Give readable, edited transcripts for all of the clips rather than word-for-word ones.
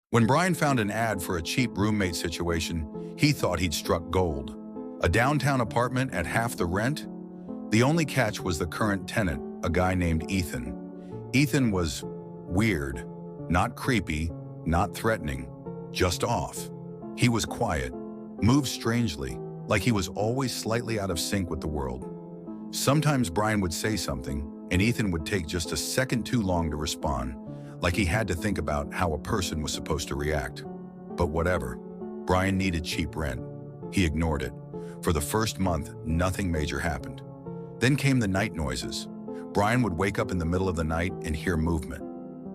When Brian found an ad for a cheap roommate situation, he thought he'd struck gold. A downtown apartment at half the rent? The only catch was the current tenant, a guy named Ethan. Ethan was weird, not creepy, not threatening, just off. He was quiet, moved strangely, like he was always slightly out of sync with the world. Sometimes Brian would say something, and Ethan would take just a second too long to respond, like he had to think about how a person was supposed to react. But whatever, Brian needed cheap rent. He ignored it. For the first month, nothing major happened. Then came the night noises. Brian would wake up in the middle of the night and hear movement.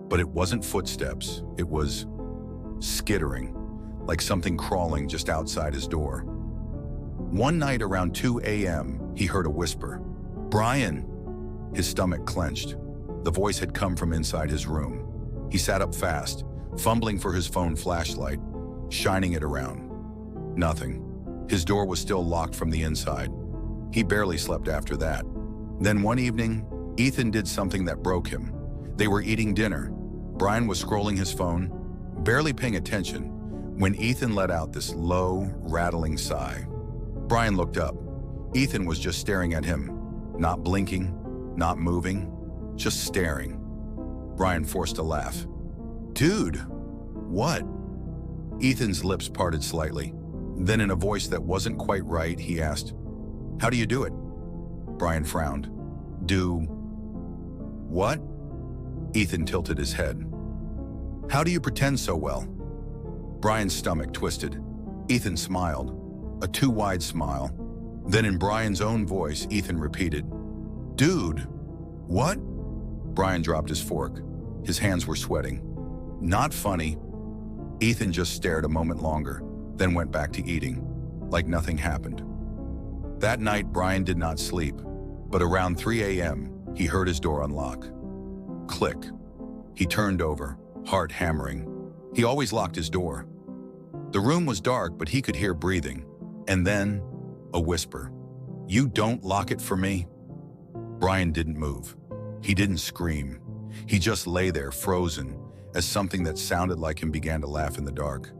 But it wasn't footsteps, it was skittering, like something crawling just outside his door. One night around 2 a.m., he heard a whisper. "Brian!" His stomach clenched. The voice had come from inside his room. He sat up fast, fumbling for his phone flashlight, shining it around. Nothing. His door was still locked from the inside. He barely slept after that. Then one evening, Ethan did something that broke him. They were eating dinner. Brian was scrolling his phone, barely paying attention, when Ethan let out this low, rattling sigh. Brian looked up. Ethan was just staring at him, not blinking, not moving, just staring. Brian forced a laugh. "Dude, what?" Ethan's lips parted slightly. Then in a voice that wasn't quite right, he asked, "How do you do it?" Brian frowned. "Do what?" Ethan tilted his head. "How do you pretend so well?" Brian's stomach twisted. Ethan smiled, a too wide smile. Then in Brian's own voice, Ethan repeated, "Dude, what?" Brian dropped his fork. His hands were sweating. "Not funny." Ethan just stared a moment longer, then went back to eating, like nothing happened. That night, Brian did not sleep, but around 3 a.m., he heard his door unlock. Click. He turned over, heart hammering. He always locked his door. The room was dark, but he could hear breathing. And then, a whisper. "You don't lock it for me?" Brian didn't move. He didn't scream. He just lay there, frozen, as something that sounded like him began to laugh in the dark.